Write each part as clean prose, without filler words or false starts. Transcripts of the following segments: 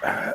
Ah,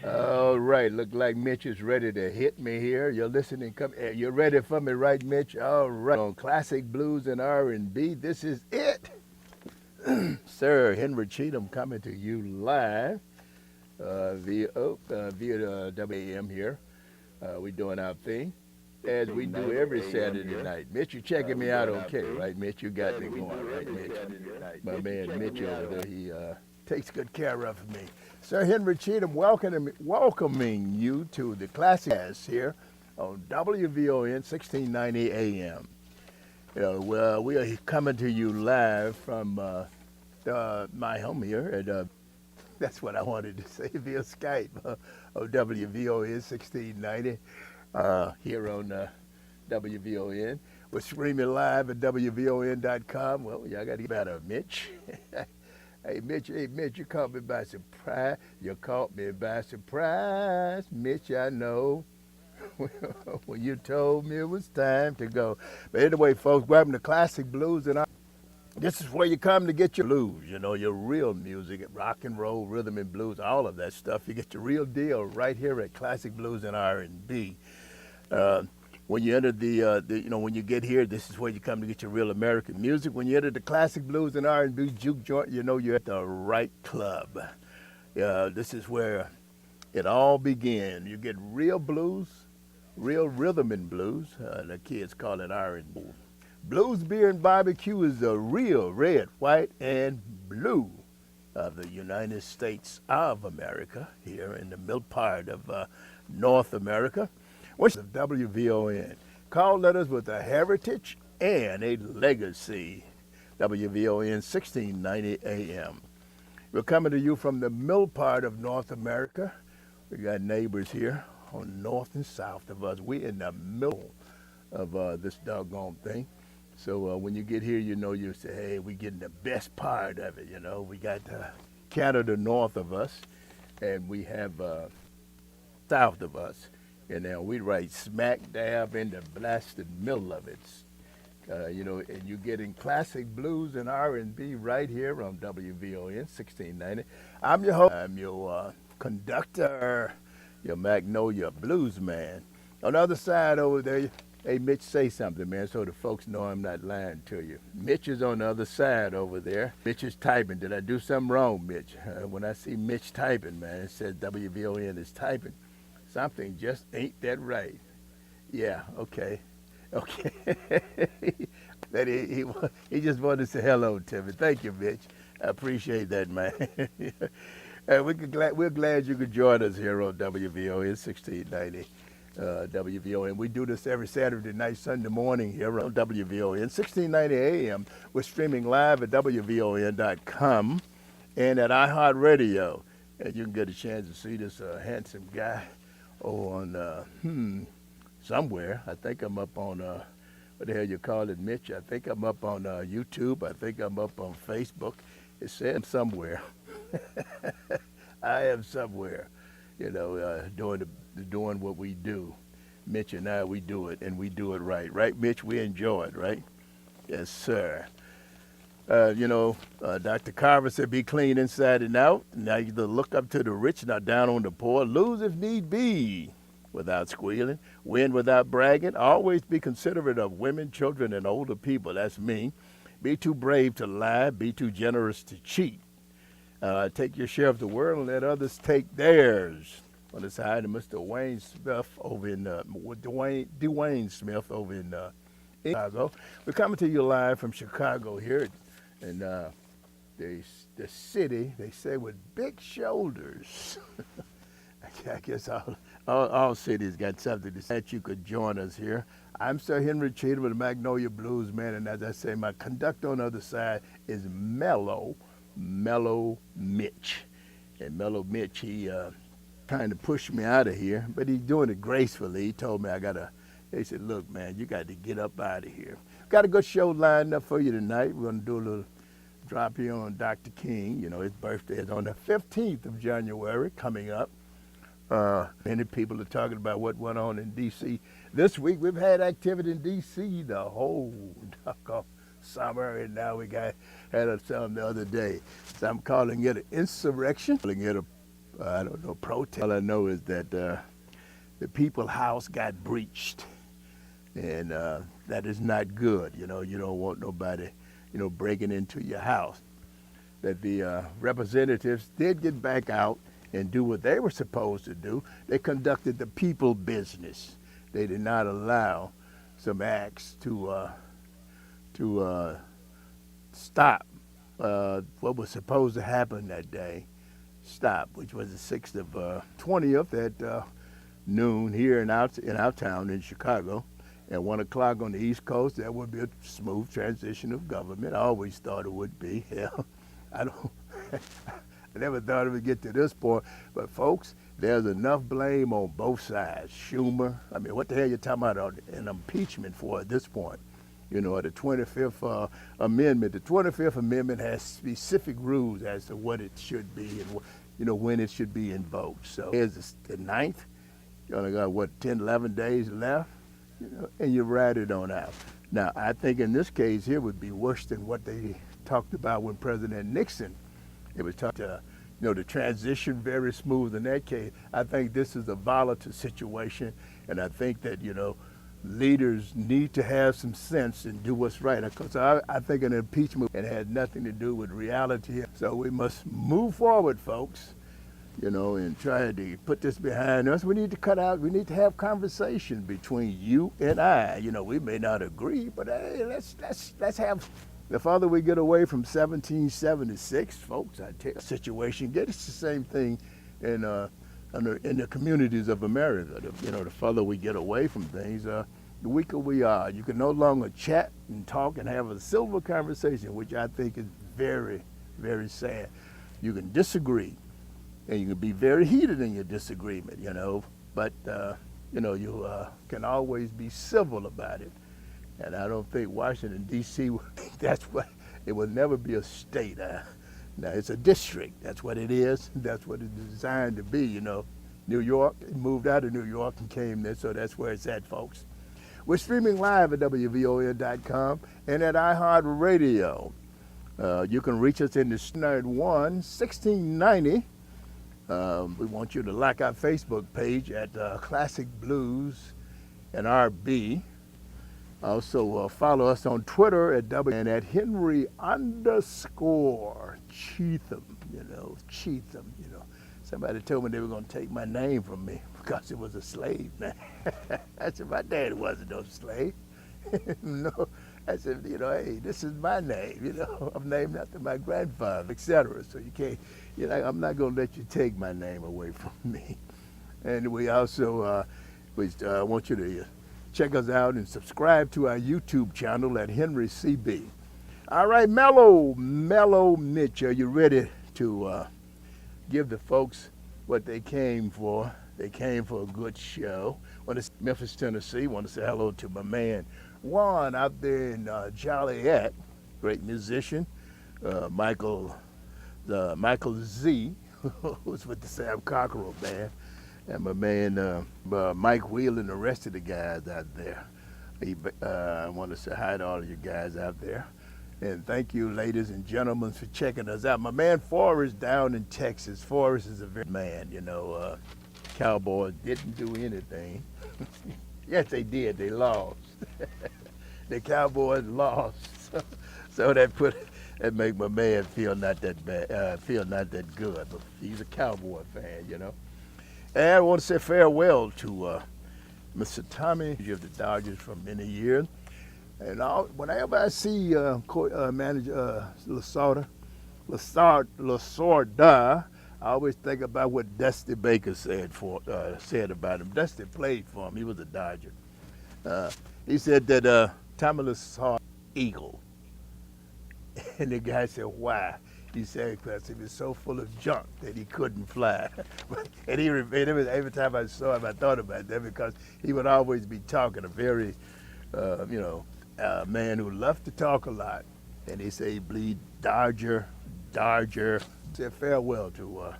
all right, look like Mitch is ready to hit me here. You're listening. You're ready for me, right, Mitch? All right. On classic blues and R&B, this is it. Sir Henry Cheatham coming to you live via WAM here. We're doing our thing as we do every Saturday night. Mitch, you checking me out okay, right, Mitch? You got me going, right, Mitch? My man Mitch over there, he takes good care of me. Sir Henry Cheatham welcoming you to the classic here on WVON 1690 AM. Well, we are coming to you live from my home here at that's what I wanted to say via Skype on WVON 1690 here on WVON. We're streaming live at WVON.com. Well, y'all got to get better, Mitch. Hey, Mitch, you caught me by surprise. You caught me by surprise, Mitch, I know. When you told me it was time to go. But anyway, folks, grabbing the classic blues and this is where you come to get your blues, your real music, rock and roll, rhythm and blues, all of that stuff. You get your real deal right here at Classic Blues and R&B. When you enter when you get here, this is where you come to get your real American music. When you enter the Classic Blues and R&B juke joint, you're at the right club. This is where it all began. You get real blues, real rhythm and blues. The kids call it R&B. Blues, beer, and barbecue is the real red, white, and blue of the United States of America, here in the middle part of North America, which is WVON. Call letters with a heritage and a legacy. WVON 1690 AM. We're coming to you from the middle part of North America. We got neighbors here on north and south of us. We're in the middle of this doggone thing. So when you get here, you say, hey, we're getting the best part of it, We got Canada north of us, and we have south of us. And now we right smack dab in the blasted middle of it. And you're getting classic blues and R&B right here on WVON 1690. I'm your host. I'm your conductor, your Magnolia blues man. On the other side over there, hey, Mitch, say something, man, so the folks know I'm not lying to you. Mitch is on the other side over there. Mitch is typing. Did I do something wrong, Mitch? When I see Mitch typing, man, it says WVON is typing. Something just ain't that right. Yeah, okay. Okay. That he just wanted to say hello to me. Thank you, Mitch. I appreciate that, man. We're glad you could join us here on WVON 1690. WVON. We do this every Saturday night, Sunday morning here on WVON 1690 AM. We're streaming live at WVON.com and at iHeartRadio. And you can get a chance to see this handsome guy on somewhere. I think I'm up on what the hell you call it, Mitch? I think I'm up on YouTube. I think I'm up on Facebook. It's saying somewhere. I am somewhere, doing what we do. Mitch and I, we do it, and we do it right. Right, Mitch? We enjoy it, right? Yes, sir. Dr. Carver said, be clean inside and out. Now you look up to the rich, not down on the poor. Lose if need be, without squealing. Win without bragging. Always be considerate of women, children, and older people. That's me. Be too brave to lie. Be too generous to cheat. Take your share of the world and let others take theirs. On the side of Mr. Wayne Smith over in Dwayne Smith over in Chicago. We're coming to you live from Chicago here, and the city, they say, with big shoulders. I guess all cities got something to say. That you could join us here. I'm Sir Henry Cheatham with the Magnolia Blues Man, and as I say, my conductor on the other side is Mellow Mitch. And Mellow Mitch, he trying to push me out of here, but he's doing it gracefully. He told me he said, look, man, you got to get up out of here. Got a good show lined up for you tonight. We're going to do a little drop here on Dr. King. His birthday is on the 15th of January coming up. Many people are talking about what went on in D.C. This week. We've had activity in D.C. the whole summer, and now we had some the other day. So I'm calling it an insurrection, calling it a protest. All I know is that the People's House got breached, and that is not good. You don't want nobody, breaking into your house. That the representatives did get back out and do what they were supposed to do. They conducted the people business. They did not allow some acts to stop what was supposed to happen that day. Stop, which was the 6th of 20th at noon here in our town in Chicago. At 1 o'clock on the East Coast, there would be a smooth transition of government. I always thought it would be. Hell, I never thought it would get to this point. But folks, there's enough blame on both sides. Schumer, what the hell you talking about an impeachment for at this point? The 25th Amendment. The 25th Amendment has specific rules as to what it should be and, when it should be invoked. So here's the 9th. You only got, 10, 11 days left, and you ride it on out. Now, I think in this case here would be worse than what they talked about when President Nixon, it was talked the transition very smooth in that case. I think this is a volatile situation, and I think that, leaders need to have some sense and do what's right. Because I think an impeachment had nothing to do with reality. So we must move forward, folks, and try to put this behind us. We need to have conversation between you and I. We may not agree, but hey, let's have. The farther we get away from 1776, folks, I tell you, situation, it's the same thing in the communities of America. The further we get away from things, the weaker we are. You can no longer chat and talk and have a civil conversation, which I think is very, very sad. You can disagree, and you can be very heated in your disagreement, but you can always be civil about it. And I don't think Washington, D.C., it will never be a state. Now, it's a district. That's what it is. That's what it's designed to be, New York, it moved out of New York and came there, so that's where it's at, folks. We're streaming live at WVON.com and at iHeartRadio. You can reach us in the 1690. We want you to like our Facebook page at Classic Blues and RB. Also, follow us on Twitter at and at Henry_Cheatham, Cheatham, Somebody told me they were going to take my name from me because it was a slave name. I said, my daddy wasn't no slave. No, I said, you know, hey, this is my name. You know, I'm named after my grandfather, etc. So you can't, you know, I'm not gonna let you take my name away from me. And we also want you to check us out and subscribe to our YouTube channel at Henry CB. All right, Mellow Mitch, are you ready to give the folks what they came for? They came for a good show. Want to Memphis, Tennessee. Want to say hello to my man Juan out there in Joliet, great musician. Michael Z, who's with the Sam Cockerell band, and my man Mike Wheel and the rest of the guys out there. I want to say hi to all of you guys out there. And thank you, ladies and gentlemen, for checking us out. My man Forrest down in Texas. Forrest is a very man, you know. Cowboys didn't do anything. Yes, they did. They lost. The Cowboys lost. So that make my man feel not that bad, feel not that good. But he's a Cowboy fan, you know. And I want to say farewell to Mr. Tommy of the Dodgers for many years. And whenever I see manager Lasorda, I always think about what Dusty Baker said about him. Dusty played for him. He was a Dodger. He said that Tommy Lasorda eagle. And the guy said, why? He said, because he was so full of junk that he couldn't fly. And every time I saw him, I thought about that because he would always be talking, a very, man who loved to talk a lot. And he said he bleed Dodger. Said farewell to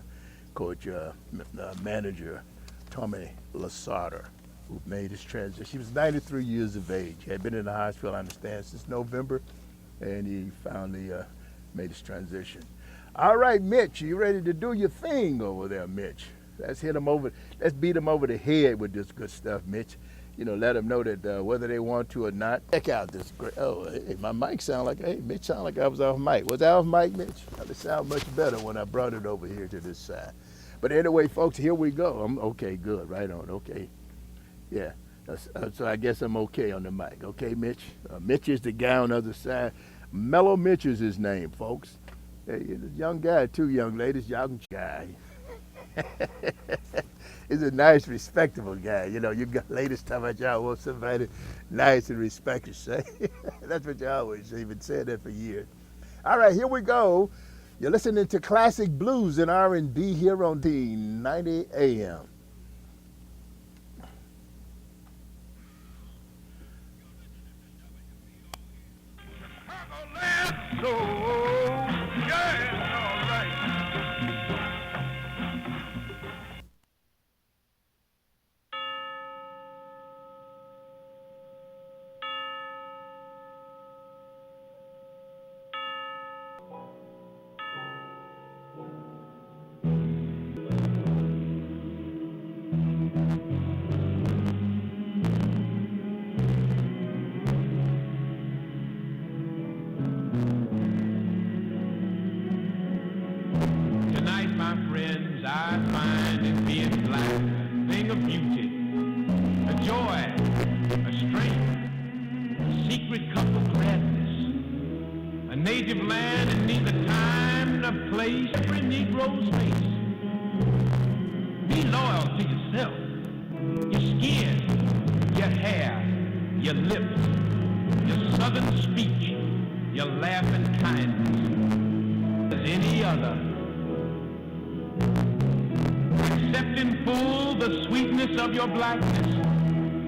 manager Tommy Lasorda, who made his transition. He was 93 years of age. He had been in the hospital, I understand, since November, and he finally made his transition. All right, Mitch, you ready to do your thing over there, Mitch? Let's beat him over the head with this good stuff, Mitch. You know, let them know that whether they want to or not. Check out this great, hey, my mic sound like, hey, Mitch sound like I was off mic. Was I off mic, Mitch? It sounded much better when I brought it over here to this side. But anyway, folks, here we go. I'm okay, good, right on, okay. Yeah, so I guess I'm okay on the mic. Okay, Mitch? Mitch is the guy on the other side. Mellow Mitch is his name, folks. Hey, he's a young guy, too, young ladies. Y'all can guy. He's a nice, respectable guy. You know, you got ladies talking about y'all want somebody nice and respected, say. That's what you always say. You've been saying that for years. All right, here we go. You're listening to classic blues and R&B here on D90 AM. I find in being black a thing of beauty, a joy, a strength, a secret cup of gladness, a native land in neither time nor place, every Negro's face. Be loyal to yourself, your skin, your hair, your lips, your southern speech, your laughing kindness, as any other. Accept in full the sweetness of your blackness,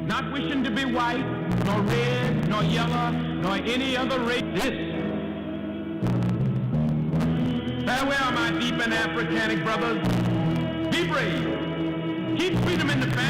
not wishing to be white, nor red, nor yellow, nor any other race. This. Farewell, my deep and Africanic brothers. Be brave. Keep freedom in the family.